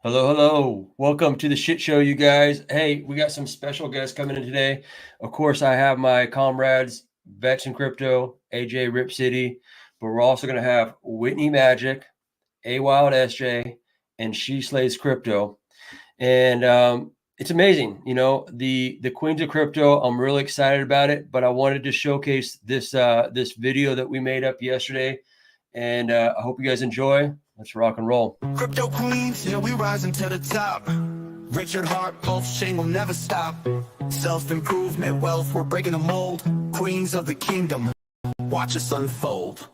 Hello, hello. Welcome to the shit show, you guys. Hey, we got some special guests coming in today. Of course, I have my comrades, Vets in Crypto, AJ Rip City, but we're also going to have Whitney Magic, A Wild SJ, and She Slays Crypto. And it's amazing. The Queens of Crypto, I'm really excited about it, but I wanted to showcase this video that we made up yesterday. And I hope you guys enjoy. Let's rock and roll. Crypto queens, yeah, we rising to the top. Richard Hart, Pulsechain will never stop. Self-improvement, wealth, we're breaking the mold. Queens of the kingdom, watch us unfold.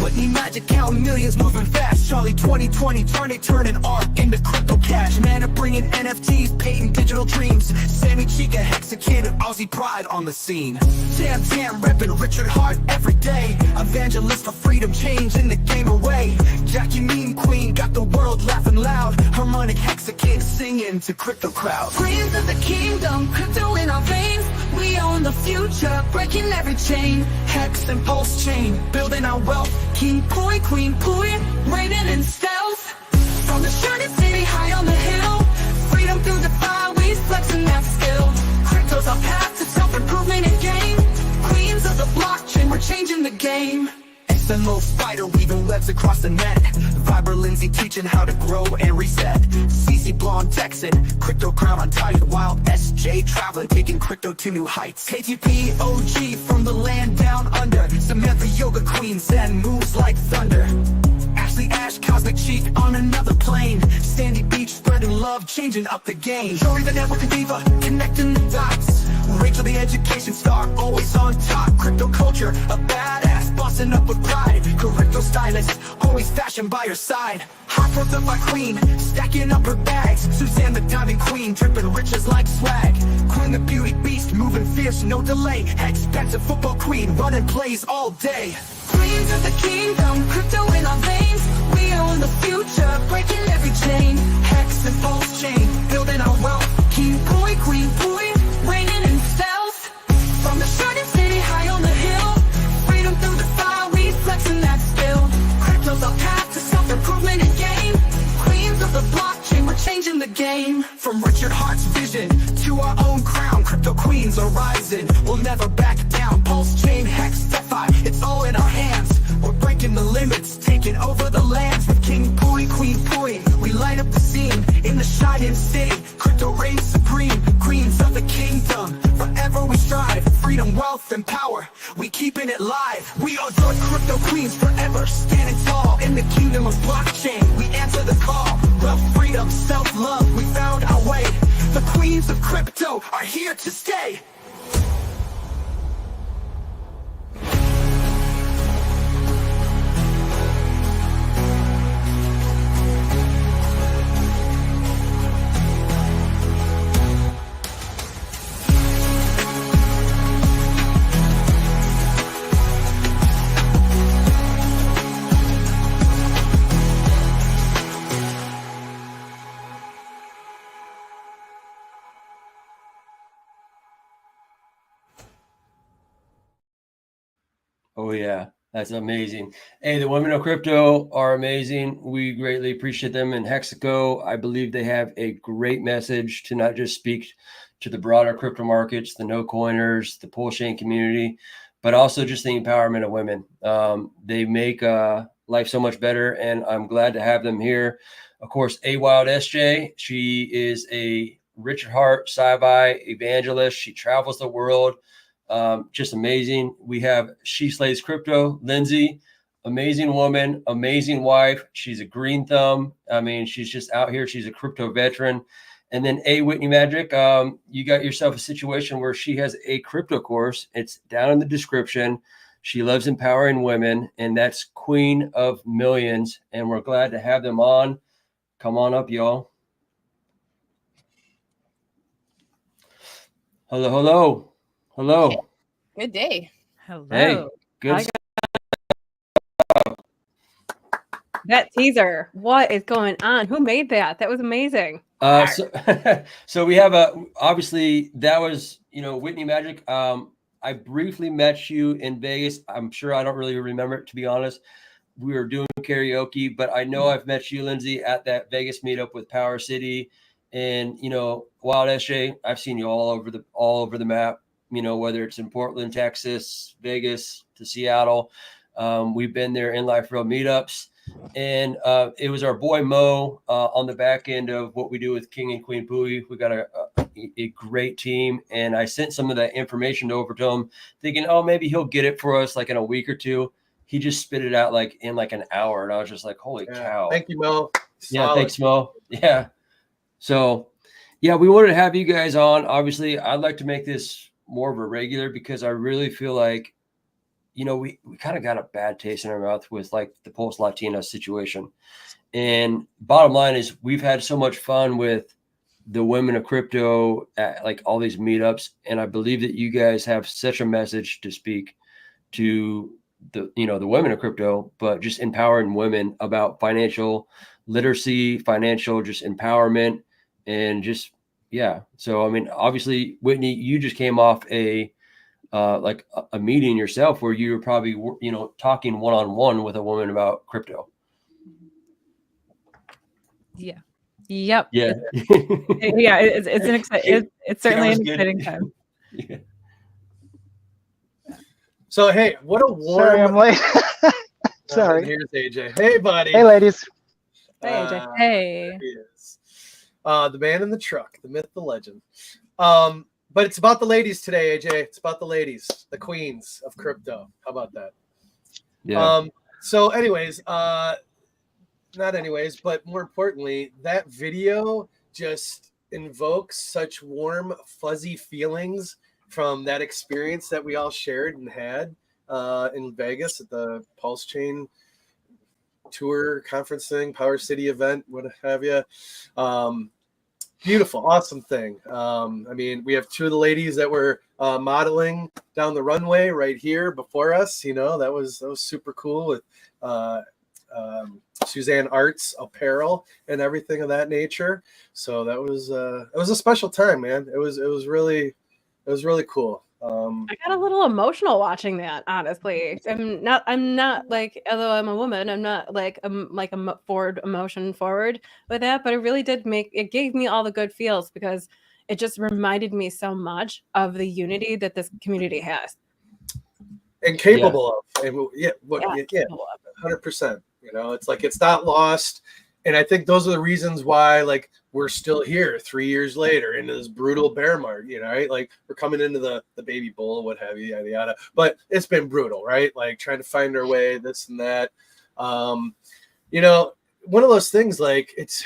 Whitney Magic counting millions, moving fast. Charlie 2020, turning art into crypto cash. Man, of bringing NFTs, painting digital dreams. Sammy Chica, Hexakid, Aussie pride on the scene. Tam, reppin' Richard Hart every day. Evangelist for freedom, changing the game away. Jackie Mean Queen, got the world laughing loud. Harmonic Hexakid, singing to crypto crowd. Queens of the kingdom, crypto in our veins. We own the future, breaking every chain. Hex and Pulsechain, building our wealth. King Pooie, Queen Pooie, reigning in stealth. From the shining city high on the hill, freedom through DeFi, we flexing that skill. Crypto's our path to self-improvement and gain. Queens of the blockchain, we're changing the game. XMO spider weaving webs across the net. Viber Lindsay teaching how to grow and reset. CC Blonde Texan, crypto crown on tight. Wild SJ traveling, taking crypto to new heights. KTP OG from the land down under. Samantha Yoga Queen, Zen moves like thunder. Ashley Ash, Cosmic Chic on another plane. Sandy Beach spreading love, changing up the game. Jory the network diva, connecting the dots. Rachel the education star, always on top. Crypto culture, a badass, bossing up with pride. Crypto stylist, always fashion by her side. Hot for the my queen, stacking up her bags. Suzanne the diamond queen, dripping riches like swag. Queen the beauty beast, moving fierce, no delay. Expensive football queen, running plays all day. Queens of the kingdom, crypto in our veins. We own the future, breaking every chain. Hex and Pulsechain, building our wealth. King Pooie, Queen Pooie, reigning in stealth. From the shining city high on the hill, freedom through DeFi, we flexing that skill. Crypto's our path to self-improvement and gain. Queens of the blockchain, we're changing the game. From Richard Hart's vision to our own crown, crypto queens are rising, we'll never back down. Pulsechain, Hex, DeFi, it's all in our hands. We're breaking the limits, taking over the lands. With King Pooie, Queen Pooie, we light up the scene. In the shining city, crypto reigns supreme. Queens of the kingdom, forever we strive. Freedom, wealth, and power, we keeping it live. We are the crypto queens forever, standing tall. In the kingdom of blockchain, we answer the call. Wealth, freedom, self-love, we found our way. The queens of crypto are here to stay. Oh, yeah. That's amazing. Hey, the women of crypto are amazing. We greatly appreciate them. And Hexaco, I believe they have a great message to not just speak to the broader crypto markets, the no coiners, the Pulsechain community, but also just the empowerment of women. They make life so much better, and I'm glad to have them here. Of course, A Wild SJ, she is a Richard Hart sci-fi evangelist. She travels the world. Just amazing. We have She Slays Crypto, Lindsay, amazing woman, amazing wife. She's a green thumb. I mean, she's just out here. She's a crypto veteran. And then A Whitney Magic, you got yourself a situation where she has a crypto course. It's down in the description. She loves empowering women, and that's Queen of Millions. And we're glad to have them on. Come on up, y'all. Hello, hello. Hello. Good day. Hello. Hey, good. That teaser. What is going on? Who made that? That was amazing. So we have obviously that was, Whitney Magic. I briefly met you in Vegas. I'm sure I don't really remember it, to be honest. we were doing karaoke, but I know I've met you, Lindsay, at that Vegas meetup with Power City, and wildest. I've seen you all over the map. Whether it's in Portland, Texas, Vegas to Seattle, we've been there in life real meetups, and it was our boy Mo on the back end of what we do with King and Queen Pooie. We got a great team, and I sent some of that information over to him, thinking, oh, maybe he'll get it for us like in a week or two. He just spit it out like in like an hour, and I was just like, holy cow. Thank you, Mo. Yeah, thanks, Mo. Yeah. So, yeah, we wanted to have you guys on. Obviously, I'd like to make this more of a regular because I really feel like, we kind of got a bad taste in our mouth with like the Pulse Latina situation. And bottom line is we've had so much fun with the women of crypto at like all these meetups. And I believe that you guys have such a message to speak to the women of crypto, but just empowering women about financial literacy, financial just empowerment, and just, yeah. So, I mean, obviously, Whitney, you just came off a meeting yourself where you were probably, talking one-on-one with a woman about crypto. Yeah. Yep. Yeah. Yeah. It's an exciting, it's certainly an exciting time. Yeah. So, hey, what a warm. Sorry, I'm late. Sorry. Here's AJ. Hey, buddy. Hey, ladies. Hey, AJ. Hey. There he is. The man in the truck, the myth, the legend. But it's about the ladies today, AJ. It's about the ladies, the queens of crypto. How about that? Yeah. So, anyways, not anyways, but more importantly, that video just invokes such warm, fuzzy feelings from that experience that we all shared and had in Vegas at the Pulsechain tour conference thing, Power City event, what have you. Beautiful, awesome thing. I mean, we have two of the ladies that were modeling down the runway right here before us. That was super cool with Suzanne Arts apparel and everything of that nature. So that was it was a special time, man. It was really cool. I got a little emotional watching that, honestly. I'm not like, although I'm a woman, I'm not like a forward with that, but it really it gave me all the good feels because it just reminded me so much of the unity that this community has. And capable of. And yeah, 100%. It's like it's not lost. And I think those are the reasons why, like, we're still here 3 years later into this brutal bear market, right? Like, we're coming into the baby bull, what have you, yada, yada. But it's been brutal, right? Like, trying to find our way, this and that. One of those things, like, it's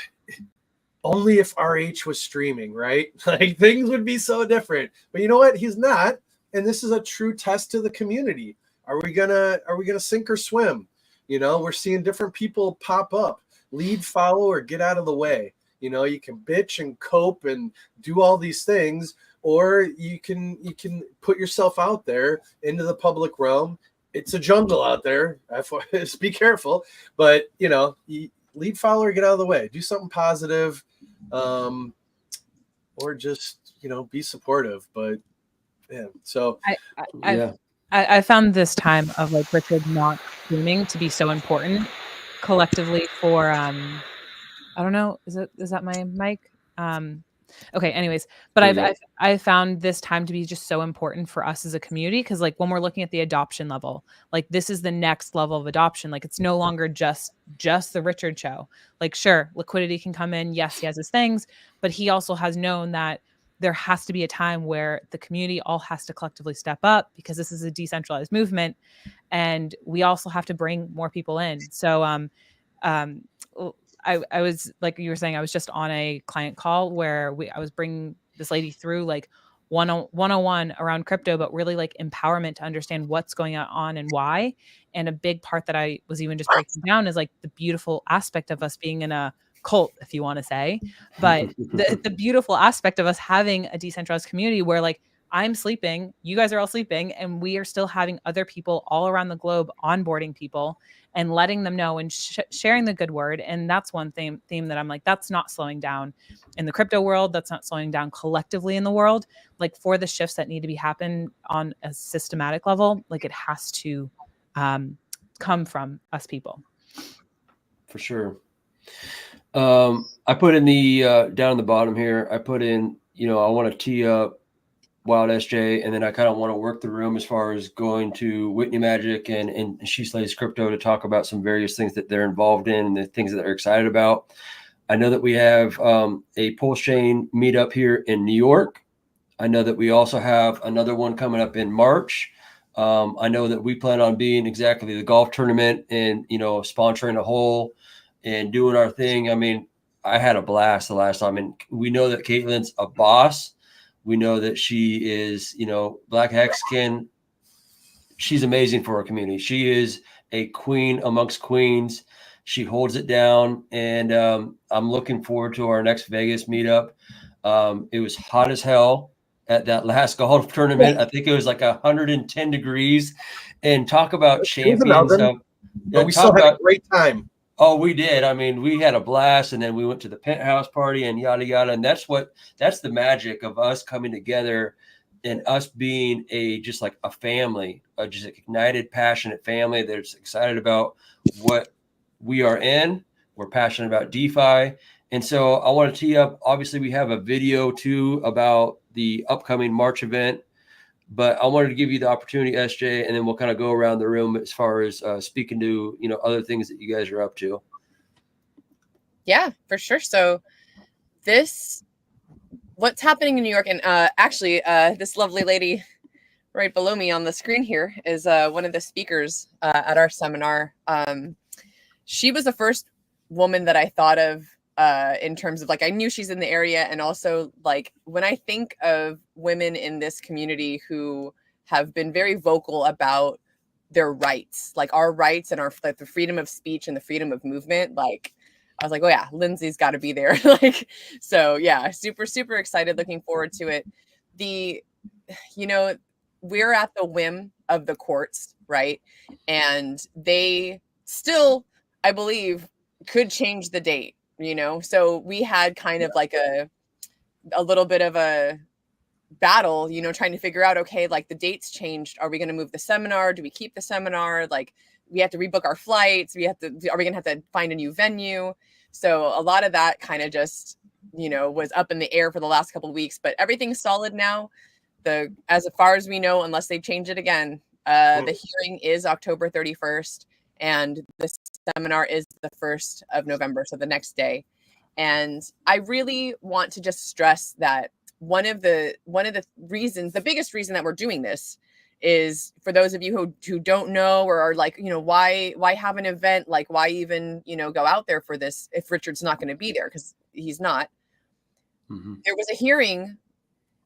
only if RH was streaming, right? Like, things would be so different. But you know what? He's not. And this is a true test to the community. Are we gonna sink or swim? We're seeing different people pop up. Lead, follow, or get out of the way. You can bitch and cope and do all these things, or you can put yourself out there into the public realm. It's a jungle out there. Just be careful. But lead, follow, or get out of the way. Do something positive, or just be supportive. But yeah, so I found this time of like Richard not streaming to be so important collectively for I don't know, is that my mic? Okay, anyways, but I've found this time to be just so important for us as a community, because like when we're looking at the adoption level, like this is the next level of adoption. Like it's no longer just the Richard show. Like sure, liquidity can come in, yes, he has his things, but he also has known that there has to be a time where the community all has to collectively step up, because this is a decentralized movement, and we also have to bring more people in. So I was, like you were saying, I was just on a client call where I was bringing this lady through like 101 around crypto, but really like empowerment to understand what's going on and why. And a big part that I was even just breaking down is like the beautiful aspect of us being in a cult, if you want to say, but the beautiful aspect of us having a decentralized community where like I'm sleeping, you guys are all sleeping, and we are still having other people all around the globe onboarding people and letting them know and sharing the good word. And that's one theme that I'm like, that's not slowing down in the crypto world. That's not slowing down collectively in the world. Like for the shifts that need to be happen on a systematic level, like it has to come from us people. For sure. I put in the down in the bottom here, I put in, I want to tee up Wild SJ, and then I kind of want to work the room as far as going to Whitney Magic and She Slays Crypto to talk about some various things that they're involved in and the things that they're excited about. I know that we have a Pulsechain meetup here in New York. I know that we also have another one coming up in March. I know that we plan on being exactly the golf tournament and, sponsoring a hole and doing our thing. I mean, I had a blast the last time, and we know that Caitlin's a boss. We know that she is, Black Hexagon. She's amazing for our community. She is a queen amongst queens. She holds it down, and I'm looking forward to our next Vegas meetup. It was hot as hell at that last golf tournament. I think it was like 110 degrees. And talk about champions. But we still had a great time. Oh, we did. I mean, we had a blast, and then we went to the penthouse party and yada, yada. And that's the magic of us coming together and us being just like a family, just an ignited, passionate family that's excited about what we are in. We're passionate about DeFi. And so I want to tee up, obviously we have a video too about the upcoming March event, but I wanted to give you the opportunity, SJ, and then we'll kind of go around the room as far as speaking to, other things that you guys are up to. Yeah, for sure. So what's happening in New York, and actually this lovely lady right below me on the screen here is one of the speakers at our seminar. She was the first woman that I thought of in terms of I knew she's in the area. And also when I think of women in this community who have been very vocal about their rights, our rights and our the freedom of speech and the freedom of movement, I was like, oh yeah, Lindsay's got to be there. So yeah, super, super excited. Looking forward to it. We're at the whim of the courts, right? And they still, I believe, could change the date. So we had kind of a little bit of a battle, trying to figure out, okay, the dates changed. Are we going to move the seminar? Do we keep the seminar? We have to rebook our flights. Are we going to have to find a new venue? So a lot of that kind of just, was up in the air for the last couple of weeks, but everything's solid now. As far as we know, unless they change it again, the hearing is October 31st. And the seminar is the 1st of November, so the next day. And I really want to just stress that one of the reasons, the biggest reason that we're doing this is for those of you who don't know or are why have an event? Why even, go out there for this if Richard's not going to be there, because he's not. Mm-hmm. There was a hearing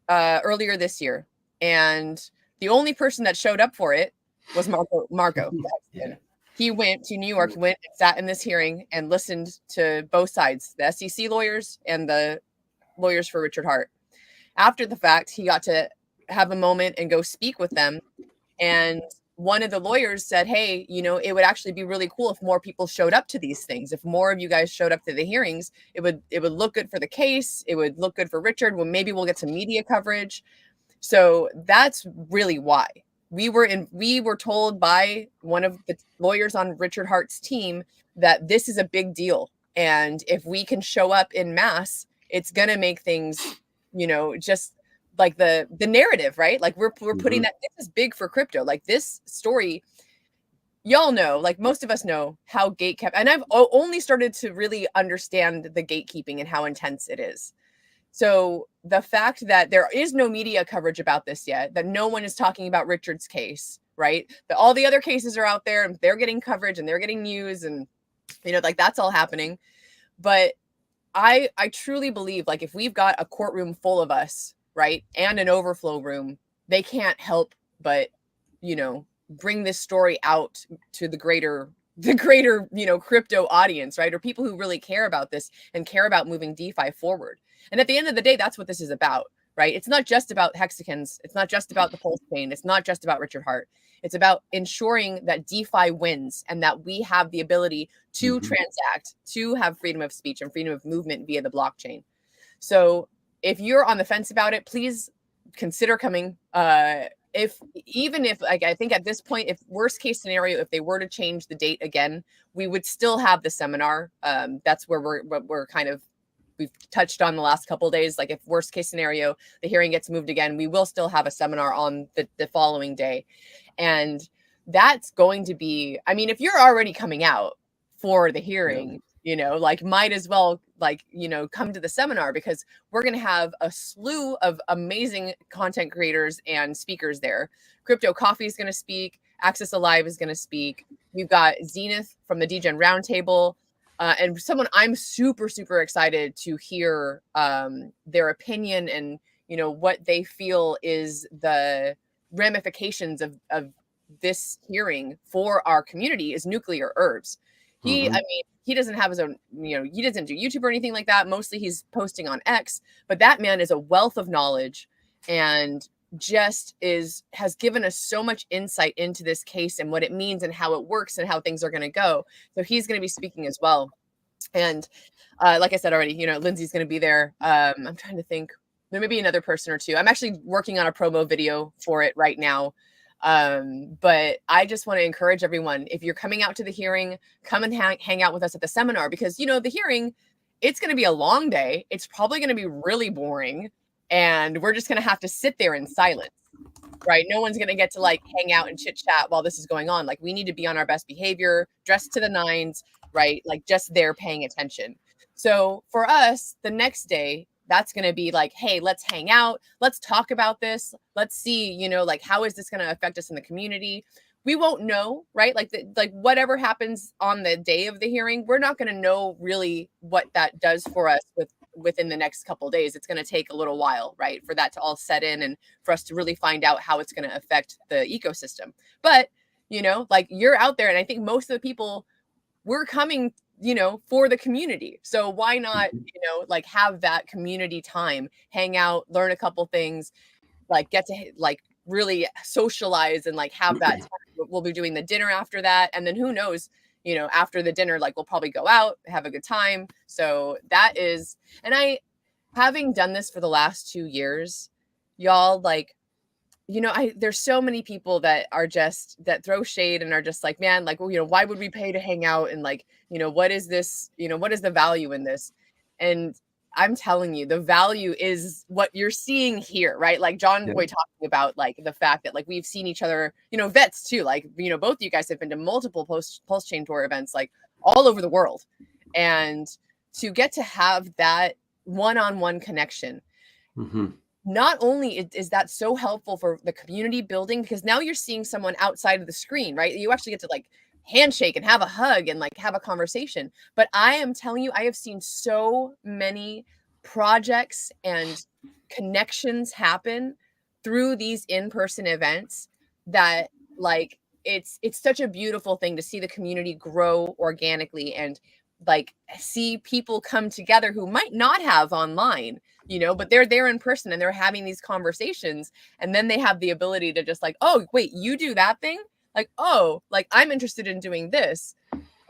earlier this year, and the only person that showed up for it was Marco. Yeah. He went to New York, went and sat in this hearing and listened to both sides, the SEC lawyers and the lawyers for Richard Hart. After the fact, he got to have a moment and go speak with them. And one of the lawyers said, hey, it would actually be really cool if more people showed up to these things. If more of you guys showed up to the hearings, it would look good for the case. It would look good for Richard. Well, maybe we'll get some media coverage. So that's really why. We were told by one of the lawyers on Richard Hart's team that this is a big deal. And if we can show up in mass, it's going to make things, just the narrative, right? We're putting that this is big for crypto. This story, y'all know, most of us know how gatekept. And I've only started to really understand the gatekeeping and how intense it is. So the fact that there is no media coverage about this yet, that no one is talking about Richard's case, right? That all the other cases are out there and they're getting coverage and they're getting news and, that's all happening. But I truly believe if we've got a courtroom full of us, right, and an overflow room, they can't help but, bring this story out to the greater, crypto audience, right? Or people who really care about this and care about moving DeFi forward. And at the end of the day, that's what this is about, right? It's not just about hexagons. It's not just about the Pulsechain. It's not just about Richard Hart. It's about ensuring that DeFi wins and that we have the ability to transact, to have freedom of speech and freedom of movement via the blockchain. So if you're on the fence about it, please consider coming. even if like I think at this point, if worst case scenario, if they were to change the date again, we would still have the seminar. That's where we're kind of, we've touched on the last couple of days. Like if worst case scenario, the hearing gets moved again, we will still have a seminar on the following day. And that's going to be, I mean, if you're already coming out for the hearing, you know, like might as well, like, you know, come to the seminar, because we're going to have a slew of amazing content creators and speakers there. Crypto Coffee is going to speak. Access Alive is going to speak. We've got Zenith from the DGen Roundtable. And someone I'm super, super excited to hear their opinion and, you know, what they feel is the ramifications of this hearing for our community is Nuclear Herbs. He, I mean, he doesn't have his own, you know, he doesn't do YouTube or anything like that. Mostly he's posting on X, but that man is a wealth of knowledge and just has given us so much insight into this case and what it means and how it works and how things are going to go. So he's going to be speaking as well. And like I said already, you know, Lindsay's going to be there. I'm trying to think, there may be another person or two. I'm actually working on a promo video for it right now. But I just want to encourage everyone, if you're coming out to the hearing, come and hang out with us at the seminar, because, you know, the hearing, it's going to be a long day. It's probably going to be really boring. And we're just going to have to sit there in silence, right? No one's going to get to like hang out and chit chat while this is going on. Like we need to be on our best behavior, dressed to the nines, right? Like just there paying attention. So for us, the next day, that's going to be like, hey, let's hang out. Let's talk about this. Let's see, you know, like, how is this going to affect us in the community? We won't know, right? Like, like whatever happens on the day of the hearing, we're not going to know really what that does for us within the next couple of days. It's going to take a little while, right, for that to all set in and for us to really find out how it's going to affect the ecosystem. But, you know, like you're out there, and I think most of the people, we're coming, you know, for the community. So why not, you know, like have that community time, hang out, learn a couple things, like get to like really socialize and like have that time. We'll be doing the dinner after that. And then who knows, you know, after the dinner, like we'll probably go out, have a good time. So that is, and having done this for the last 2 years, y'all, like, you know, there's so many people that are just, that throw shade and are just like, man, like, well, you know, why would we pay to hang out? And like, you know, what is this, you know, what is the value in this? And I'm telling you, the value is what you're seeing here, right? Like John Boy talking about like the fact that like we've seen each other, you know, vets too, like, you know, both of you guys have been to multiple Pulsechain tour events, like all over the world. And to get to have that one-on-one connection, not only is that so helpful for the community building, because now you're seeing someone outside of the screen, right? You actually get to like handshake and have a hug and like have a conversation. But I am telling you, I have seen so many projects and connections happen through these in-person events that like it's such a beautiful thing to see the community grow organically and like see people come together who might not have online, you know, but they're there in person and they're having these conversations. And then they have the ability to just like, oh, wait, you do that thing? Like, oh, like I'm interested in doing this.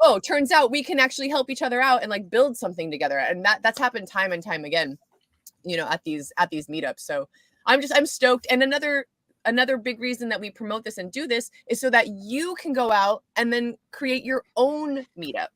Oh, turns out we can actually help each other out and like build something together. And that's happened time and time again, you know, at these meetups. So I'm stoked. And another big reason that we promote this and do this is so that you can go out and then create your own meetup.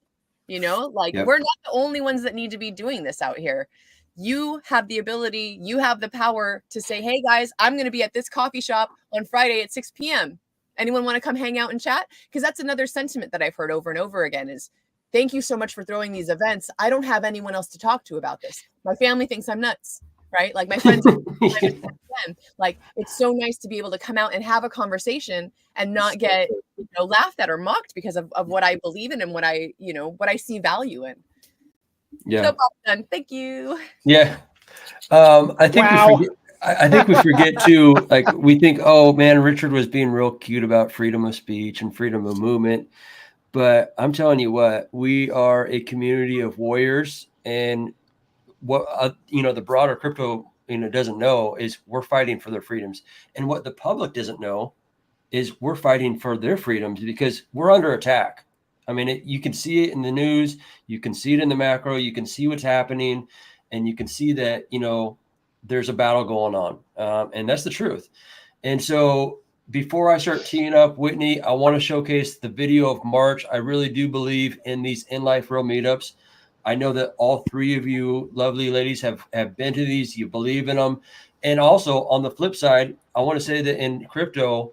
You know, like we're not the only ones that need to be doing this out here. You have the ability, you have the power to say, hey guys, I'm going to be at this coffee shop on Friday at 6 p.m. Anyone want to come hang out and chat? Because that's another sentiment that I've heard over and over again is, thank you so much for throwing these events. I don't have anyone else to talk to about this. My family thinks I'm nuts, right? Like my friends, like it's so nice to be able to come out and have a conversation and not get, you know, laughed at or mocked because of what I believe in and what I, you know, what I see value in. Yeah. So done. Thank you. Yeah. I think I think we forget too, like we think, oh man, Richard was being real cute about freedom of speech and freedom of movement. But I'm telling you what, we are a community of warriors, and what you know, the broader crypto, you know, doesn't know is we're fighting for their freedoms. And what the public doesn't know is we're fighting for their freedoms because we're under attack. I mean, you can see it in the news, you can see it in the macro, you can see what's happening, and you can see that, you know, there's a battle going on. And that's the truth. And so before I start teeing up, Whitney, I want to showcase the video of March. I really do believe in these in life real meetups. I know that all three of you lovely ladies have been to these. You believe in them. And also on the flip side, I want to say that in crypto,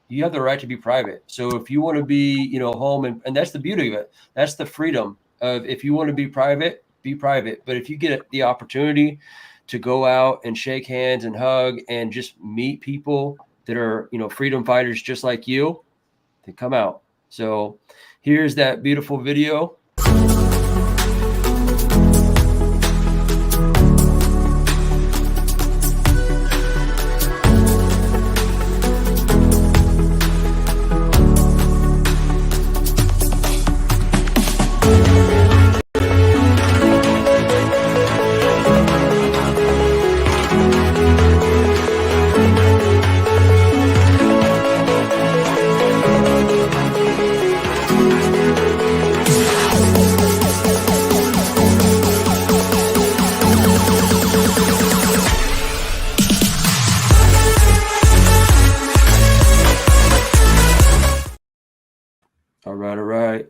you have the right to be private. So if you want to be, home, and that's the beauty of it. That's the freedom of, if you want to be private, be private. But if you get the opportunity to go out and shake hands and hug and just meet people that are, freedom fighters just like you, then come out. So here's that beautiful video. All right.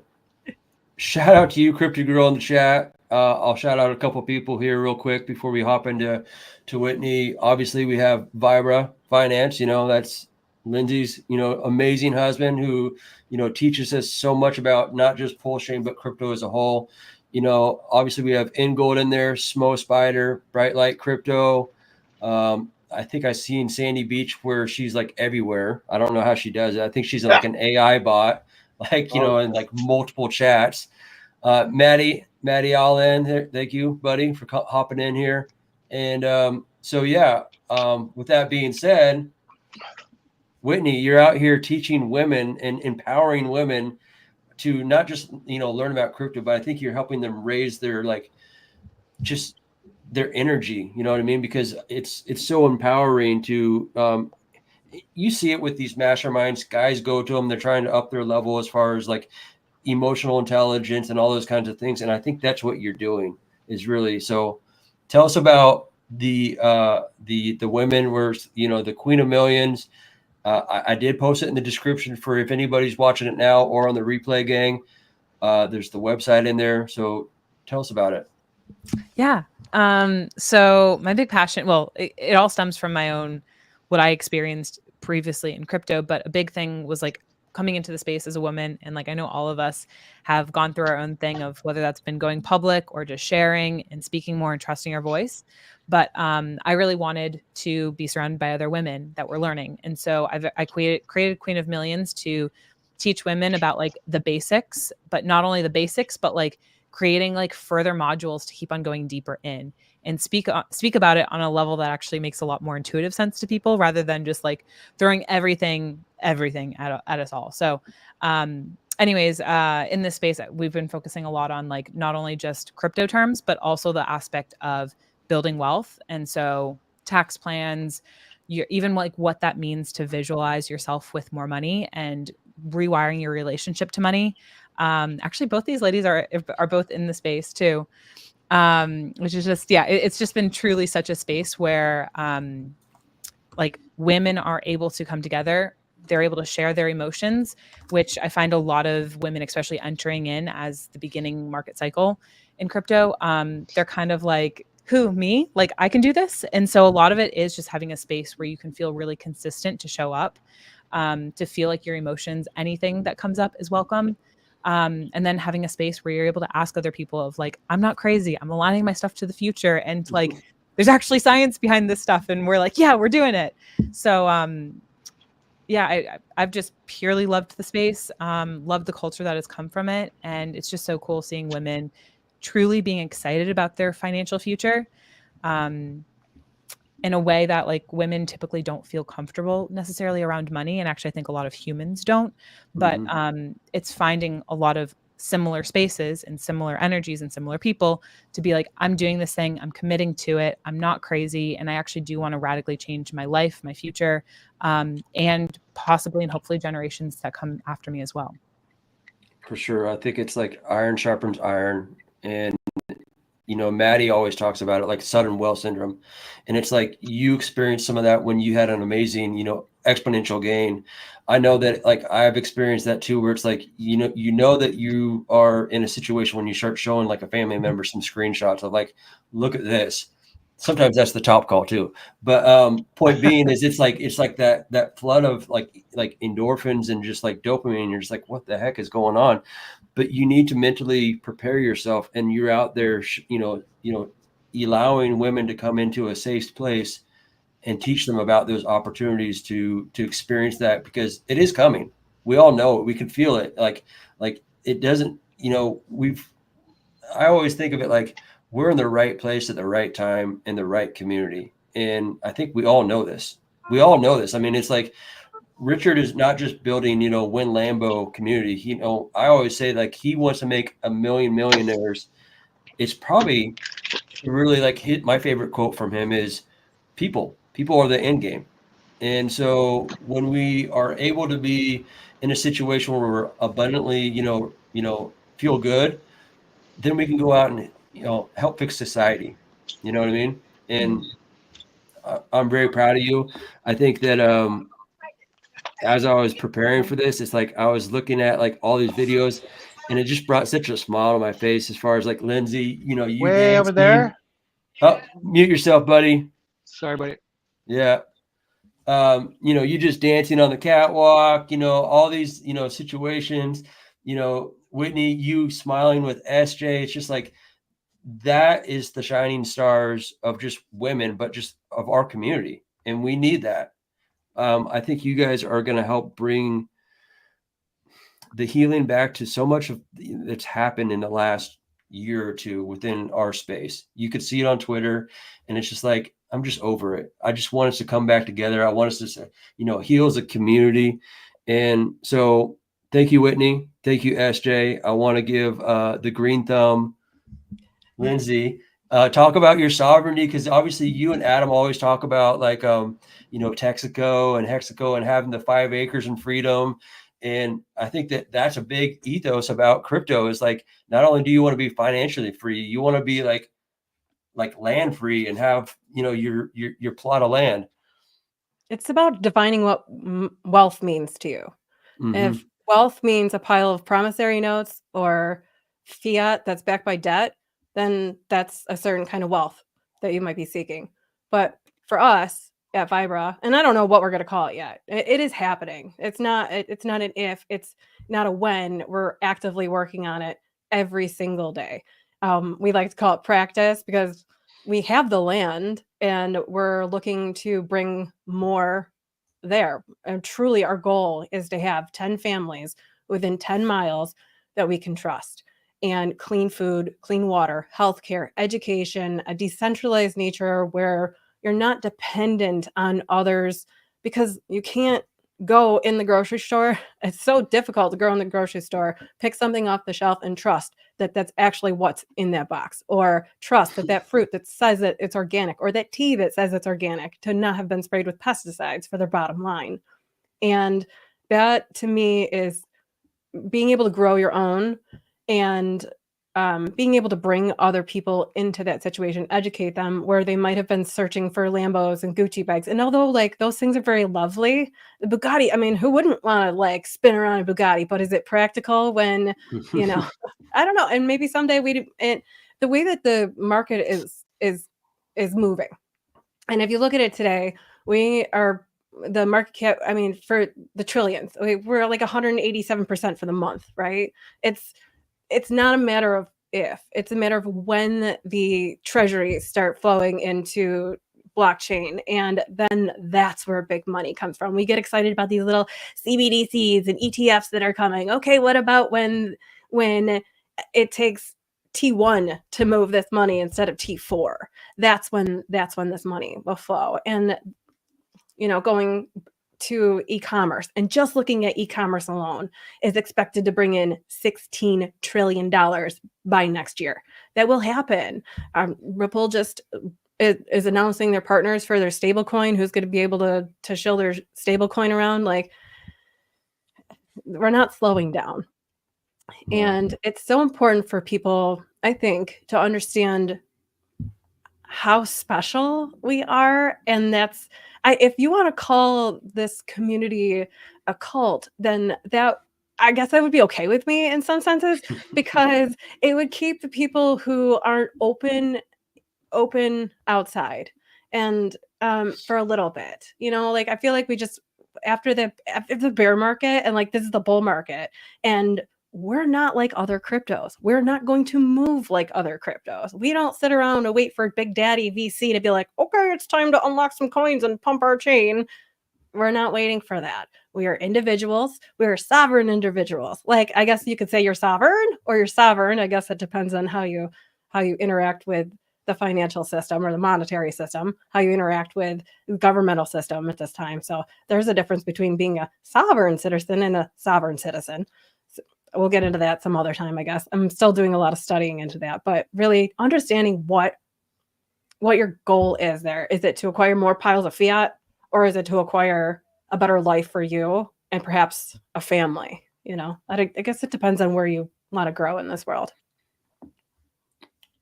Shout out to you, Crypto Girl, in the chat. I'll shout out a couple people here real quick before we hop into Whitney. Obviously, we have Vibra Finance. That's Lindsay's, amazing husband who, teaches us so much about not just Pulsechain, but crypto as a whole. Obviously we have InGold in there, Smo Spider, Bright Light Crypto. I think I seen Sandy Beach where she's like everywhere. I don't know how she does it. I think she's like an AI bot, in like multiple chats. Maddie all in. Thank you, buddy, for hopping in here. And with that being said, Whitney, you're out here teaching women and empowering women to not just, learn about crypto, but I think you're helping them raise their, just their energy, you know what I mean? Because it's so empowering to, you see it with these masterminds, guys go to them, they're trying to up their level as far as like emotional intelligence and all those kinds of things. And I think that's what you're doing is really, so tell us about the women were, the Queen of Millions. I did post it in the description for if anybody's watching it now or on the replay, gang. There's the website in there. So tell us about it. Yeah. So my big passion, well, it all stems from my own, what I experienced previously in crypto, but a big thing was like coming into the space as a woman. And like, I know all of us have gone through our own thing of whether that's been going public or just sharing and speaking more and trusting our voice. But I really wanted to be surrounded by other women that were learning. And so I created Queen of Millions to teach women about like the basics, but not only the basics, but like creating like further modules to keep on going deeper in and speak about it on a level that actually makes a lot more intuitive sense to people rather than just like throwing everything at us all. So anyways, in this space, we've been focusing a lot on like not only just crypto terms, but also the aspect of building wealth. And so tax plans, even like what that means to visualize yourself with more money and rewiring your relationship to money. Actually, both these ladies are both in the space too, which is just, it's just been truly such a space where like women are able to come together. They're able to share their emotions, which I find a lot of women, especially entering in as the beginning market cycle in crypto, they're kind of like, who, me? Like I can do this. And so a lot of it is just having a space where you can feel really consistent to show up, to feel like your emotions, anything that comes up is welcome. And then having a space where you're able to ask other people of like, I'm not crazy. I'm aligning my stuff to the future. And like, there's actually science behind this stuff. And we're like, yeah, we're doing it. So, I've just purely loved the space, loved the culture that has come from it. And it's just so cool seeing women truly being excited about their financial future, in a way that like women typically don't feel comfortable necessarily around money. And actually I think a lot of humans don't, but it's finding a lot of similar spaces and similar energies and similar people to be like, I'm doing this thing, I'm committing to it, I'm not crazy, and I actually do want to radically change my life, my future, and possibly and hopefully generations that come after me as well. For sure. I think it's like iron sharpens iron. And, Maddie always talks about it like sudden wealth syndrome. And it's like you experienced some of that when you had an amazing, exponential gain. I know that, like, I've experienced that too, where it's like, you know that you are in a situation when you start showing like a family member some screenshots of like, look at this. Sometimes that's the top call too. But point being is it's like that flood of like endorphins and just like dopamine. You're just like, what the heck is going on? But you need to mentally prepare yourself, and you're out there, allowing women to come into a safe place and teach them about those opportunities to experience that, because it is coming. We all know it. We can feel it. Like it doesn't, I always think of it like we're in the right place at the right time in the right community. And I think we all know this. I mean, it's like Richard is not just building, Win Lambo community. I always say like he wants to make a million millionaires. It's probably really like my favorite quote from him is people are the end game. And so when we are able to be in a situation where we're abundantly, feel good, then we can go out and, help fix society. You know what I mean? And I'm very proud of you. I think that, as I was preparing for this, it's like I was looking at like all these videos, and it just brought such a smile to my face as far as like Lindsay, you Way over dancing. there. Oh, mute yourself, buddy. Sorry, buddy. Yeah. You just dancing on the catwalk, all these, situations, Whitney, you smiling with SJ. It's just like, that is the shining stars of just women, but just of our community. And we need that. I think you guys are going to help bring the healing back to so much of that's happened in the last year or two within our space. You could see it on Twitter, and it's just like, I'm just over it. I just want us to come back together. I want us to, heal as a community. And so thank you, Whitney. Thank you, SJ. I want to give the green thumb, Lindsay. Talk about your sovereignty, because obviously you and Adam always talk about like, Texaco and Hexaco and having the 5 acres and freedom. And I think that that's a big ethos about crypto, is like, not only do you want to be financially free, you want to be like land free and have, your plot of land. It's about defining what wealth means to you. Mm-hmm. If wealth means a pile of promissory notes or fiat that's backed by debt, then that's a certain kind of wealth that you might be seeking. But for us at Vibra, and I don't know what we're going to call it yet, it is happening. It's not an if, it's not a when. We're actively working on it every single day. We like to call it practice, because we have the land and we're looking to bring more there. And truly our goal is to have 10 families within 10 miles that we can trust, and clean food, clean water, healthcare, education, a decentralized nature where you're not dependent on others, because you can't go in the grocery store. It's so difficult to go in the grocery store, pick something off the shelf and trust that that's actually what's in that box, or trust that that fruit that says that it's organic, or that tea that says it's organic, to not have been sprayed with pesticides for their bottom line. And that to me is being able to grow your own, and being able to bring other people into that situation, educate them where they might have been searching for Lambos and Gucci bags. And although like those things are very lovely, the Bugatti, I mean, who wouldn't want to like spin around a Bugatti? But is it practical when, I don't know. And maybe someday the way that the market is moving. And if you look at it today, the market cap, I mean, for the trillions, we're like 187% for the month, right? It's not a matter of if, it's a matter of when the treasuries start flowing into blockchain. And then that's where big money comes from. We get excited about these little CBDCs and ETFs that are coming. Okay, what about when it takes T1 to move this money instead of T4? That's when this money will flow. And going to e-commerce, and just looking at e-commerce alone is expected to bring in $16 trillion by next year. That will happen. Ripple just is announcing their partners for their stablecoin, who's going to be able to show their stablecoin around. Like, we're not slowing down. And it's so important for people, I think, to understand how special we are. And if you want to call this community a cult, then that, I guess that would be okay with me in some senses, because it would keep the people who aren't open outside, and for a little bit, like I feel like we just, after the bear market, and like this is the bull market, and we're not like other cryptos. We're not going to move like other cryptos. We don't sit around and wait for Big Daddy VC to be like, okay, it's time to unlock some coins and pump our chain. We're not waiting for that. We are individuals. We are sovereign individuals. Like, I guess you could say you're sovereign or you're sovereign. I guess it depends on how you interact with the financial system or the monetary system, how you interact with the governmental system at this time. So there's a difference between being a sovereign citizen and a sovereign citizen. We'll get into that some other time, I guess. I'm still doing a lot of studying into that, but really understanding what your goal is there. Is it to acquire more piles of fiat, or is it to acquire a better life for you and perhaps a family? I guess it depends on where you want to grow in this world.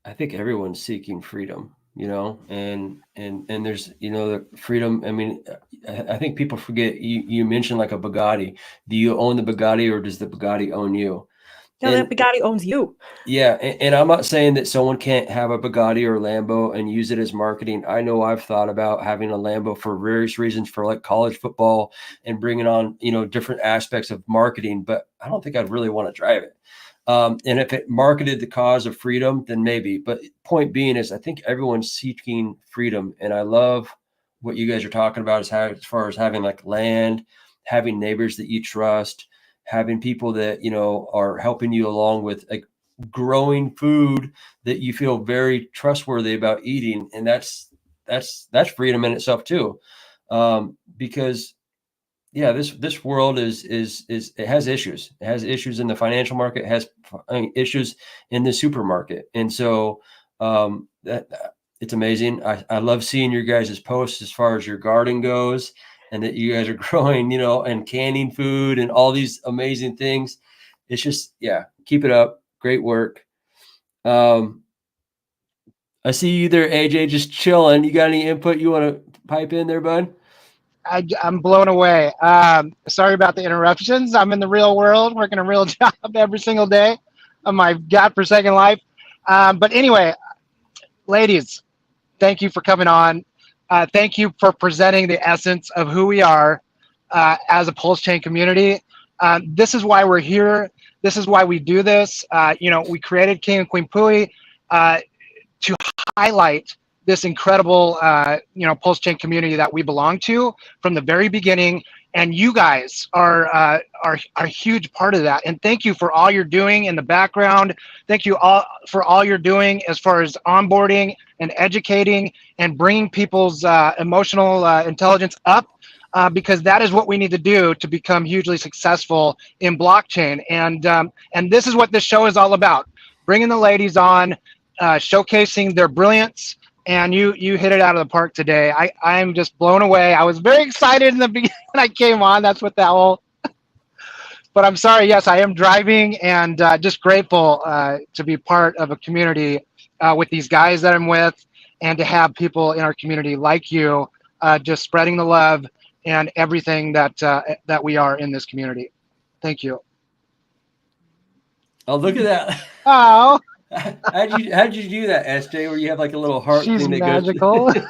I think everyone's seeking freedom, and there's, the freedom. I mean, I think people forget, you mentioned like a Bugatti. Do you own the Bugatti, or does the Bugatti own you? No, that Bugatti owns you. Yeah. And I'm not saying that someone can't have a Bugatti or Lambo and use it as marketing. I know I've thought about having a Lambo for various reasons, for like college football and bringing on, different aspects of marketing, but I don't think I'd really want to drive it. And if it marketed the cause of freedom, then maybe. But point being is, I think everyone's seeking freedom. And I love what you guys are talking about, is how, as far as having like land, having neighbors that you trust, having people that, are helping you along with like growing food that you feel very trustworthy about eating. And that's freedom in itself too. Because yeah, this world is it has issues. It has issues in the financial market. It has issues in the supermarket, and so that it's amazing. I love seeing your guys' posts as far as your garden goes, and that you guys are growing, and canning food and all these amazing things. It's just, yeah, keep it up. Great work. I see you there, AJ, just chilling. You got any input you want to pipe in there, bud? I'm blown away. Sorry about the interruptions. I'm in the real world, working a real job every single day of my godforsaken life. But anyway, ladies, thank you for coming on. Thank you for presenting the essence of who we are as a Pulsechain community. This is why we're here. This is why we do this. We created King and Queen Pooie to highlight this incredible, Pulsechain community that we belong to from the very beginning. And you guys are a huge part of that. And thank you for all you're doing in the background. Thank you all for all you're doing as far as onboarding and educating and bringing people's emotional intelligence up, because that is what we need to do to become hugely successful in blockchain. And this is what this show is all about: bringing the ladies on, showcasing their brilliance. And you hit it out of the park today. I'm just blown away. I was very excited in the beginning when I came on. That's what that whole. But I'm sorry. Yes, I am driving, and just grateful to be part of a community with these guys that I'm with, and to have people in our community like you, just spreading the love and everything that we are in this community. Thank you. Oh, look at that. Oh. How'd you do that, SJ? Where you have like a little heart She's thing that magical. She's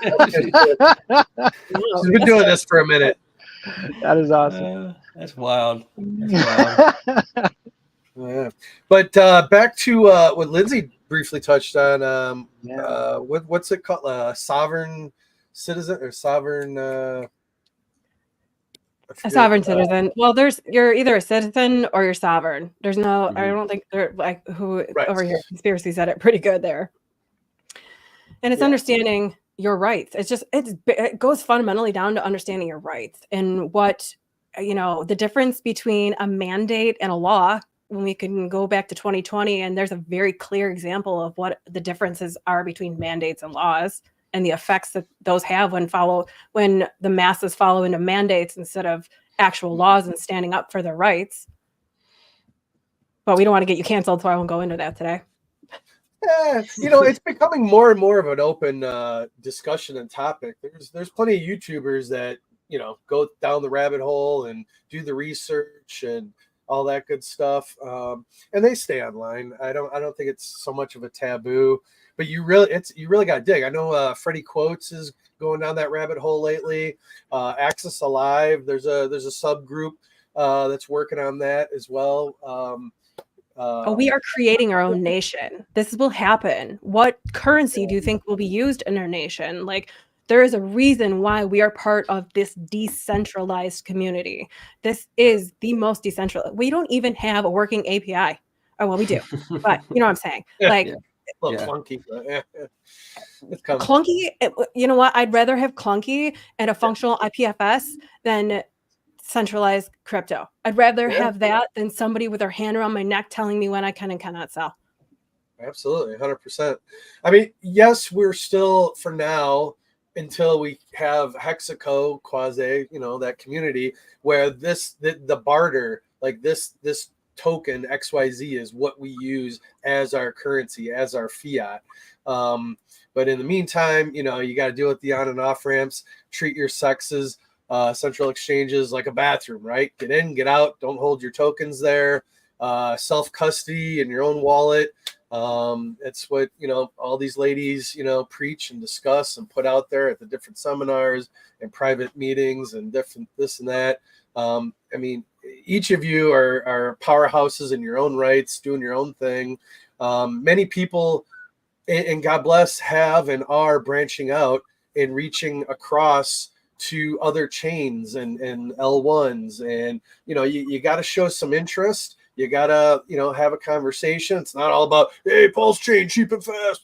been doing this for a minute. That is awesome. That's wild. That's wild. Yeah. But back to what Lindsay briefly touched on. What's it called? Sovereign citizen or sovereign? A sovereign citizen. Well, you're either a citizen or you're sovereign. There's no, I don't think they're like over here. Conspiracy said it pretty good there. And it's understanding your rights. It goes fundamentally down to understanding your rights and what, the difference between a mandate and a law. When we can go back to 2020, and there's a very clear example of what the differences are between mandates and laws, and the effects that those have when the masses follow into mandates instead of actual laws and standing up for their rights. But we don't want to get you canceled, so I won't go into that today. It's becoming more and more of an open discussion and topic. There's plenty of YouTubers that go down the rabbit hole and do the research and all that good stuff, and they stay online. I don't think it's so much of a taboo, but you really got to dig. I know Freddie Quotes is going down that rabbit hole lately. Access Alive, there's a subgroup that's working on that as well. We are creating our own nation. This will happen. What currency do you think will be used in our nation? Like, there is a reason why we are part of this decentralized community. This is the most decentralized. We don't even have a working API. Oh, well, we do, but you know what I'm saying? Like, a little clunky, but it's coming. Clunky. You know what? I'd rather have clunky and a functional IPFS than centralized crypto. I'd rather have that than somebody with their hand around my neck telling me when I can and cannot sell. Absolutely, 100%. I mean, yes, we're still, for now, until we have Hexaco, quasi, that community where the barter, like this token XYZ is what we use as our currency, as our fiat. But in the meantime, you got to deal with the on and off ramps, treat your sexes, central exchanges like a bathroom, right? Get in, get out, don't hold your tokens there, self-custody in your own wallet. It's what all these ladies preach and discuss and put out there at the different seminars and private meetings and different this and that. I mean, each of you are powerhouses in your own rights, doing your own thing. Many people, and God bless, have and are branching out and reaching across to other chains and L1s, and you got to show some interest. You gotta have a conversation. It's not all about, hey, Pulsechain, cheap and fast.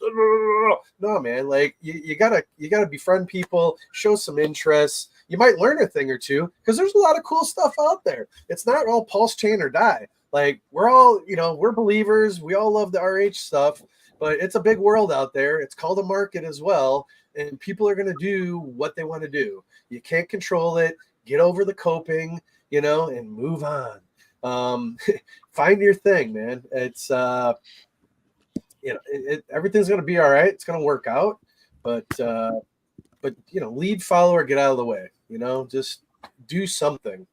No, man, like you gotta befriend people, show some interest. You might learn a thing or two because there's a lot of cool stuff out there. It's not all Pulsechain or die. Like, we're all we're believers. We all love the RH stuff, but it's a big world out there. It's called a market as well, and people are gonna do what they want to do. You can't control it. Get over the coping, and move on. Find your thing, man. It's everything's going to be all right. It's going to work out, but lead, follower, get out of the way. Just do something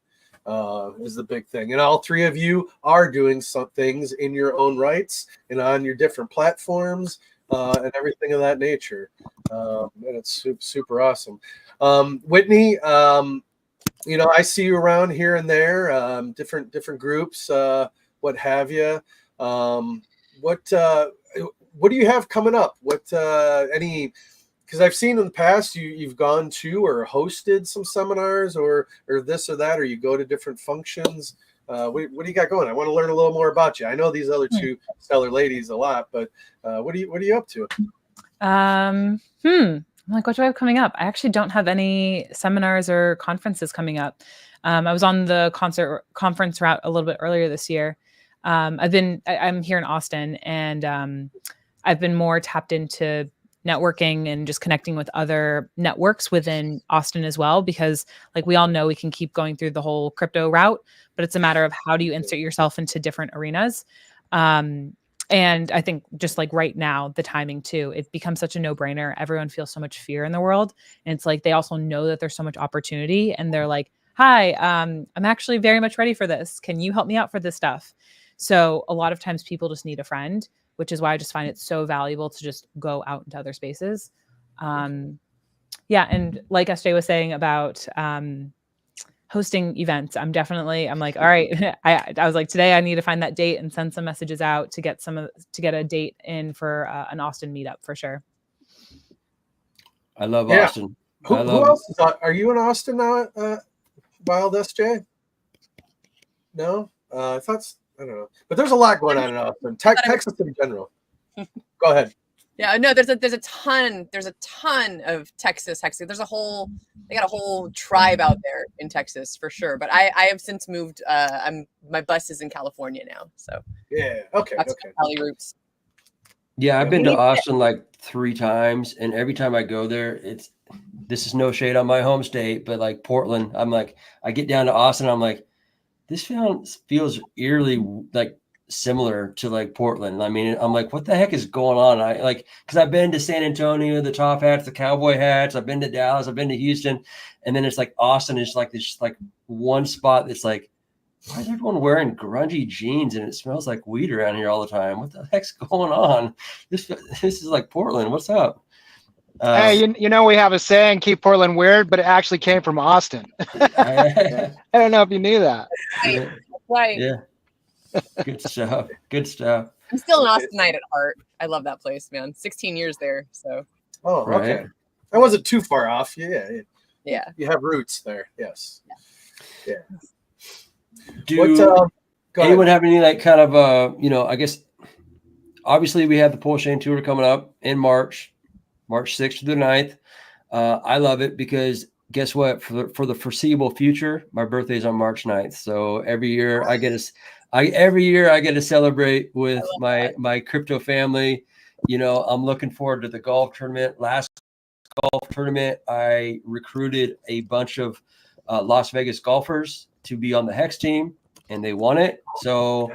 is the big thing. And all three of you are doing some things in your own rights and on your different platforms and everything of that nature. And it's super awesome. Whitney, I see you around here and there, different groups, what have you. What do you have coming up? Because I've seen in the past you've gone to or hosted some seminars or this or that, or you go to different functions. What do you got going? I want to learn a little more about you. I know these other two stellar ladies a lot, but what are you up to? I'm like, what do I have coming up? I actually don't have any seminars or conferences coming up. I was on the conference route a little bit earlier this year. I'm here in Austin, and I've been more tapped into networking and just connecting with other networks within Austin as well, because like we all know, we can keep going through the whole crypto route, but it's a matter of how do you insert yourself into different arenas. And I think just like right now, the timing too, it becomes such a no-brainer. Everyone feels so much fear in the world. And it's like, they also know that there's so much opportunity, and they're like, hi, I'm actually very much ready for this. Can you help me out for this stuff? So a lot of times people just need a friend, which is why I just find it so valuable to just go out into other spaces. And like SJ was saying about hosting events, I'm like, all right. I was like, today I need to find that date and send some messages out to get a date in for an Austin meetup for sure. I love Austin. Who else are you in Austin now? Wild SJ? No, I don't know, but there's a lot going on in Austin, Texas in general. Go ahead. Yeah, no, there's a ton of Texas. They got a whole tribe out there in Texas for sure. But I have since moved. My bus is in California now. So yeah, okay. Cali roots. Yeah, I've been to Austin like 3 times, and every time I go there, this is no shade on my home state, but like Portland, I'm like, I get down to Austin, I'm like, this feels eerily like similar to like Portland. I mean, I'm like, what the heck is going on? I like, because I've been to San Antonio, the top hats, the cowboy hats. I've been to Dallas, I've been to Houston, and then it's like Austin is like this like one spot that's like, why is everyone wearing grungy jeans and it smells like weed around here all the time? What the heck's going on? This is like Portland. What's up? Hey, you know, we have a saying, keep Portland weird, but it actually came from Austin. I don't know if you knew that. Yeah. Right. Yeah. Good stuff. Good stuff. I'm still an Austinite at heart. I love that place, man. 16 years there. So. Oh, Right. okay. I wasn't too far off. Yeah. Yeah. You have roots there. Yes. Yeah. Do go anyone ahead. have any like kind of you know, I guess obviously we have the Pulsechain tour coming up in March 6th to the 9th. I love it because guess what? For the foreseeable future, my birthday is on March 9th. So every year I get to celebrate with my crypto family. You know, I'm looking forward to the golf tournament. Last golf tournament, I recruited a bunch of Las Vegas golfers to be on the Hex team, and they won it. So,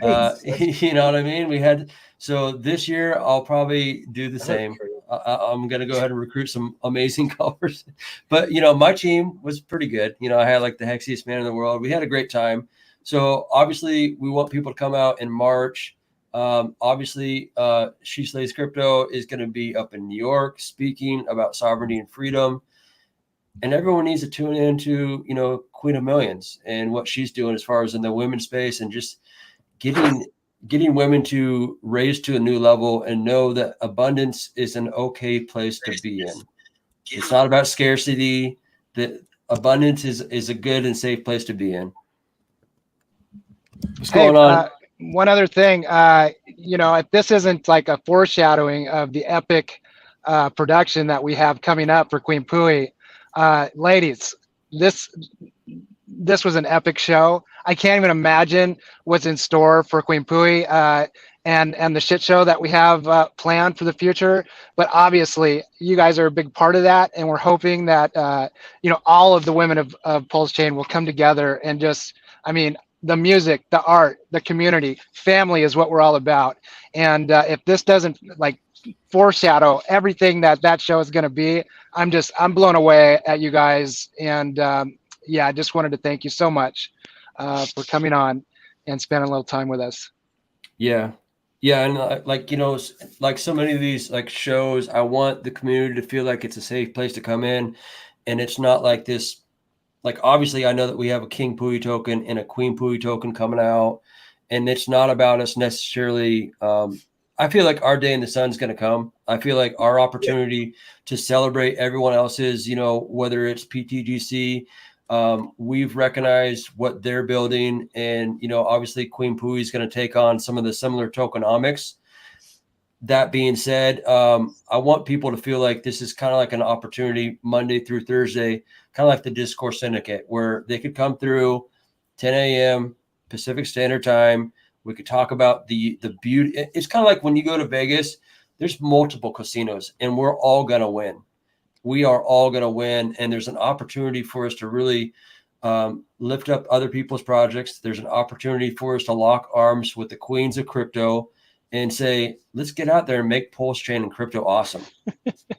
you know what I mean? So this year I'll probably do the same. I'm going to go ahead and recruit some amazing golfers, but you know, my team was pretty good. You know, I had like the hexiest man in the world. We had a great time. So obviously we want people to come out in March. Obviously, She Slays Crypto is going to be up in New York speaking about sovereignty and freedom. And everyone needs to tune into, you know, Queen of Millions and what she's doing as far as in the women's space and just getting women to raise to a new level and know that abundance is an okay place to be in. It's not about scarcity. That abundance is a good and safe place to be in. What's going on? One other thing, you know, if this isn't like a foreshadowing of the epic production that we have coming up for Queen Pooie, ladies, this was an epic show. I can't even imagine what's in store for Queen Pooie and the shit show that we have planned for the future. But obviously, you guys are a big part of that, and we're hoping that you know, all of the women of Pulsechain will come together and just, I mean, the music, the art, the community, family is what we're all about. And if this doesn't like foreshadow everything that show is going to be, I'm blown away at you guys. And yeah, I just wanted to thank you so much for coming on and spending a little time with us. Yeah. And like, you know, like so many of these like shows, I want the community to feel like it's a safe place to come in. And it's not like this. Like, obviously, I know that we have a King Pooie token and a Queen Pooie token coming out, and it's not about us necessarily. I feel like our day in the sun is going to come. I feel like our opportunity to celebrate everyone else's, you know, whether it's PTGC, we've recognized what they're building. And, you know, obviously Queen Pooie is going to take on some of the similar tokenomics. That being said, I want people to feel like this is kind of like an opportunity Monday through Thursday, kind of like the Discourse Syndicate, where they could come through 10 a.m. Pacific Standard Time. We could talk about the beauty. It's kind of like when you go to Vegas, there's multiple casinos and we're all going to win. We are all going to win. And there's an opportunity for us to really lift up other people's projects. There's an opportunity for us to lock arms with the queens of crypto and say, let's get out there and make Pulsechain and crypto awesome.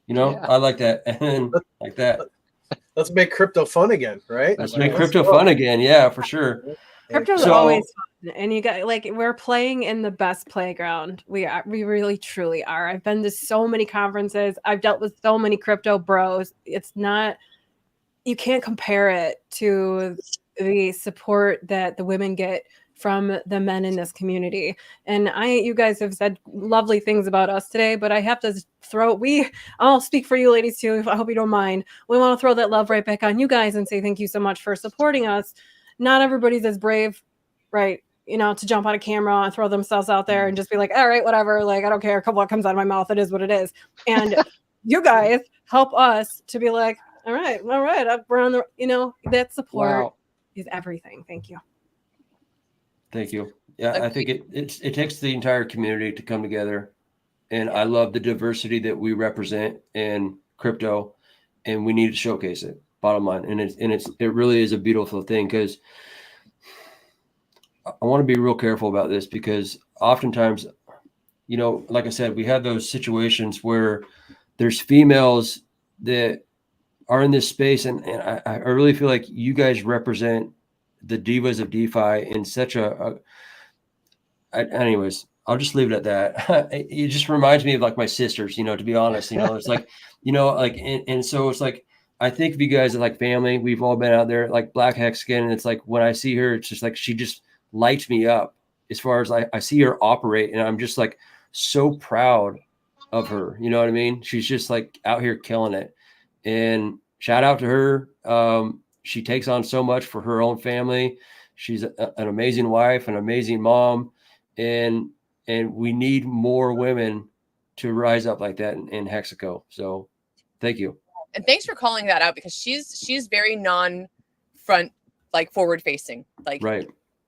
You know, yeah. I like that. And like that. Let's make crypto fun again, right? Let's make crypto fun again. Yeah, for sure. Crypto's always fun. And you got like, we're playing in the best playground. We really truly are. I've been to so many conferences. I've dealt with so many crypto bros. It's not, you can't compare it to the support that the women get from the men in this community. And you guys have said lovely things about us today, but I have to I'll speak for you ladies too, I hope you don't mind. We want to throw that love right back on you guys and say thank you so much for supporting us. Not everybody's as brave, right? You know, to jump on a camera and throw themselves out there and just be like, all right, whatever. Like, I don't care what comes out of my mouth. It is what it is. And you guys help us to be like, all right, we're on the, you know, that support is everything. Thank you. Thank you. Yeah, I think it takes the entire community to come together. And I love the diversity that we represent in crypto, and we need to showcase it, bottom line. And it really is a beautiful thing, because I want to be real careful about this because oftentimes, you know, like I said, we have those situations where there's females that are in this space, and I really feel like you guys represent the divas of DeFi in such anyways, I'll just leave it at that. It just reminds me of like my sisters, you know, to be honest, you know, it's like, you know, like, and so it's like, I think of you guys as like family. We've all been out there like Black Hexagon. And it's like, when I see her, it's just like, she just lights me up as far as I see her operate. And I'm just like, so proud of her. You know what I mean? She's just like out here killing it. And shout out to her. She takes on so much for her own family. She's an amazing wife, an amazing mom. And we need more women to rise up like that in Hexaco. So thank you. And thanks for calling that out, because she's very non-front, like forward facing. Like, right.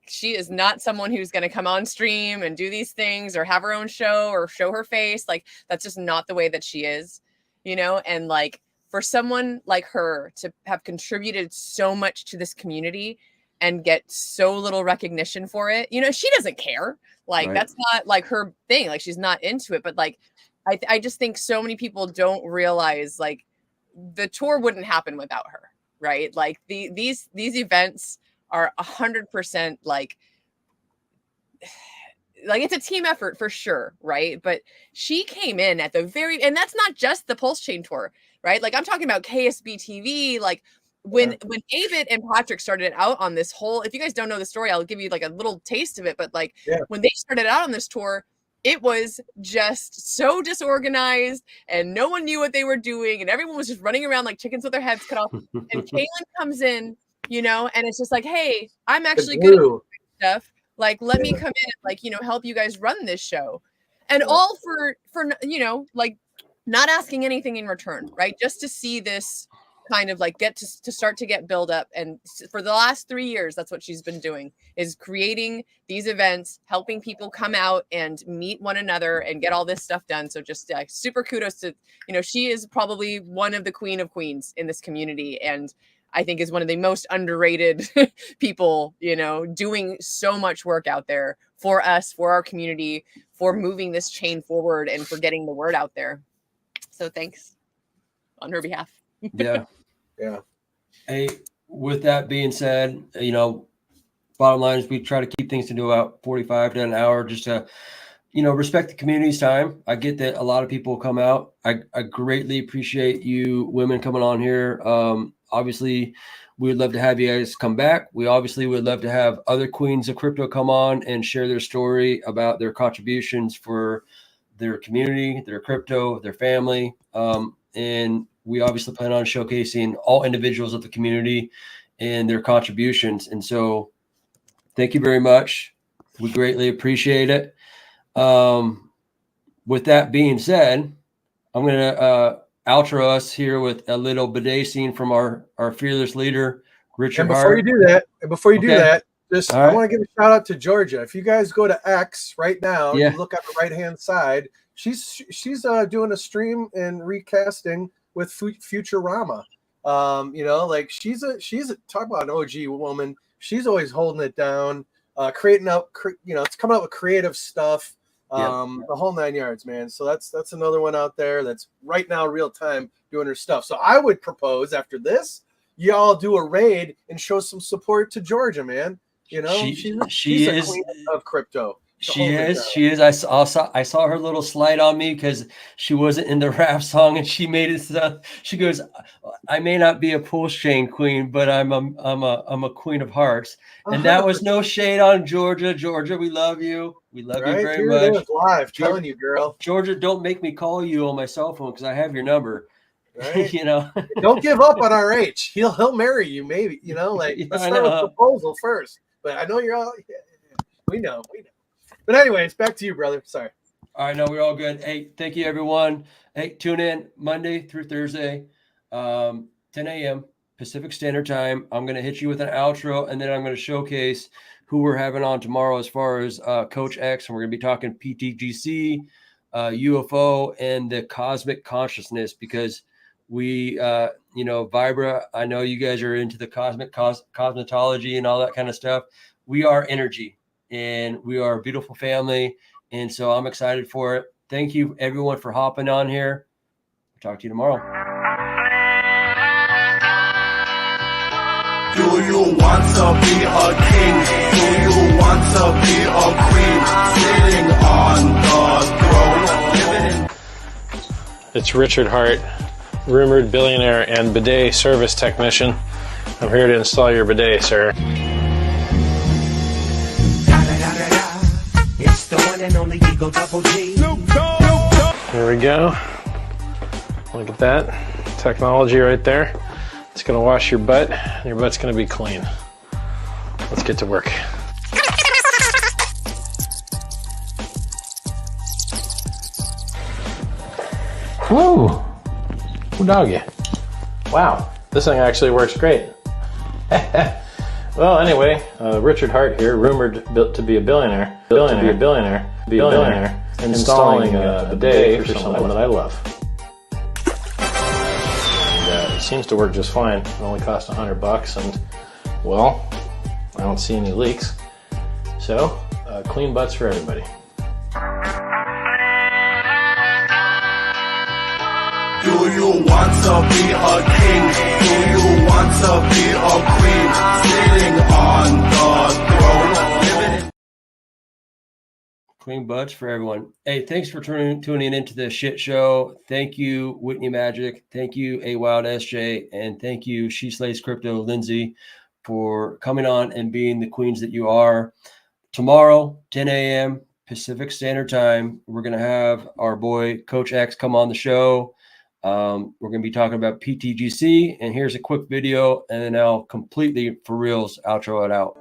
She is not someone who's going to come on stream and do these things or have her own show or show her face. Like, that's just not the way that she is, you know? And like, for someone like her to have contributed so much to this community and get so little recognition for it, you know, she doesn't care. Like, right. That's not like her thing. Like, she's not into it. But like, I just think so many people don't realize, like, the tour wouldn't happen without her, right? Like, these events are 100% like it's a team effort for sure, right? But she came in at the and that's not just the Pulsechain tour, right? Like, I'm talking about KSB TV. Like, when David and Patrick started out on this whole, if you guys don't know the story, I'll give you like a little taste of it. But like, when they started out on this tour, it was just so disorganized and no one knew what they were doing. And everyone was just running around like chickens with their heads cut off. And Kaylin comes in, you know, and it's just like, hey, I'm actually good at stuff. Like, let me come in and, like, you know, help you guys run this show. And all for, you know, like, not asking anything in return, right? Just to see this kind of like get to start to get build up. And for the last 3 years, that's what she's been doing, is creating these events, helping people come out and meet one another and get all this stuff done. So just super kudos to, you know, she is probably one of the queen of queens in this community. And I think is one of the most underrated people, you know, doing so much work out there for us, for our community, for moving this chain forward and for getting the word out there. So thanks on her behalf. Yeah. Yeah. Hey, with that being said, you know, bottom line is we try to keep things to about 45 to an hour, just to, you know, respect the community's time. I get that a lot of people come out. I greatly appreciate you women coming on here. Obviously, we would love to have you guys come back. We obviously would love to have other queens of crypto come on and share their story about their contributions for their community, their crypto, their family. And we obviously plan on showcasing all individuals of the community and their contributions. And so thank you very much. We greatly appreciate it. With that being said, I'm going to outro us here with a little bidet scene from our fearless leader, Richard. And before you do that, just I want to give a shout out to Georgia. If you guys go to X right now, you look on the right hand side. She's doing a stream and recasting with Futurama. You know, like she's a talk about an OG woman. She's always holding it down, creating out, you know, it's coming out with creative stuff. The whole 9 yards, man. So that's another one out there that's right now real time doing her stuff. So I would propose after this, y'all do a raid and show some support to Georgia, man. You know, she's a queen of crypto. She is. I saw her little slide on me because she wasn't in the rap song, and she made it. She goes, "I may not be a Pulsechain queen, but I'm a queen of hearts." And that was no shade on Georgia. Georgia, we love you. We love you very much. It was live, telling you, girl. Georgia, don't make me call you on my cell phone because I have your number. Right? You know, don't give up on RH. He'll marry you, maybe. You know, like let's start with proposal first. But I know you're all. We know. But anyways, back to you, brother. Sorry. All right, no, we're all good. Hey, thank you, everyone. Hey, tune in Monday through Thursday, 10 a.m. Pacific Standard Time. I'm going to hit you with an outro, and then I'm going to showcase who we're having on tomorrow as far as Coach X, and we're going to be talking PTGC, UFO, and the cosmic consciousness, because we, you know, Vibra, I know you guys are into the cosmic cosmetology and all that kind of stuff. We are energy. and we are a beautiful family. And so I'm excited for it. Thank you, everyone, for hopping on here. Talk to you tomorrow. Do you want to be a king? Do you want to be a queen? Sitting on the throne, living in... It's Richard Hart, rumored billionaire and bidet service technician. I'm here to install your bidet, sir. It's the one and only Eagle Double G. Here we go. Look at that technology right there. It's gonna wash your butt, and your butt's gonna be clean. Let's get to work. Woo! Ooh, doggy. Wow, this thing actually works great. Well, anyway, Richard Hart here, rumored to be a billionaire, installing a bidet for someone that I love. And, it seems to work just fine. It only cost $100, and well, I don't see any leaks. So, clean butts for everybody. Do you want to be a king? Do you want to be a queen? Sitting on the throne, living in... Clean butts for everyone. Hey, thanks for tuning into the shit show. Thank you, Whitney Magic. Thank you, A Wild SJ. And thank you, She Slays Crypto, Lindsay, for coming on and being the queens that you are. Tomorrow, 10 a.m. Pacific Standard Time, we're going to have our boy, Coach X, come on the show. We're going to be talking about PTGC, and here's a quick video, and then I'll completely, for reals, outro it out.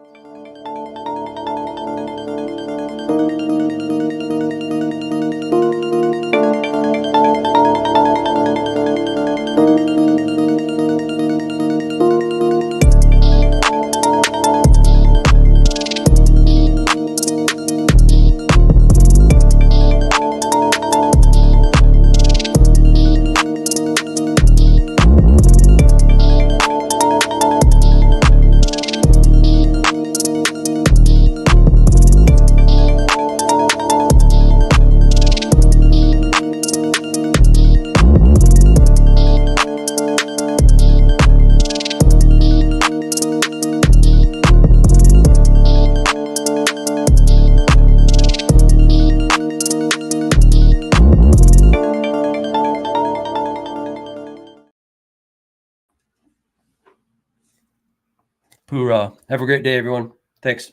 Hoorah. Have a great day, everyone. Thanks.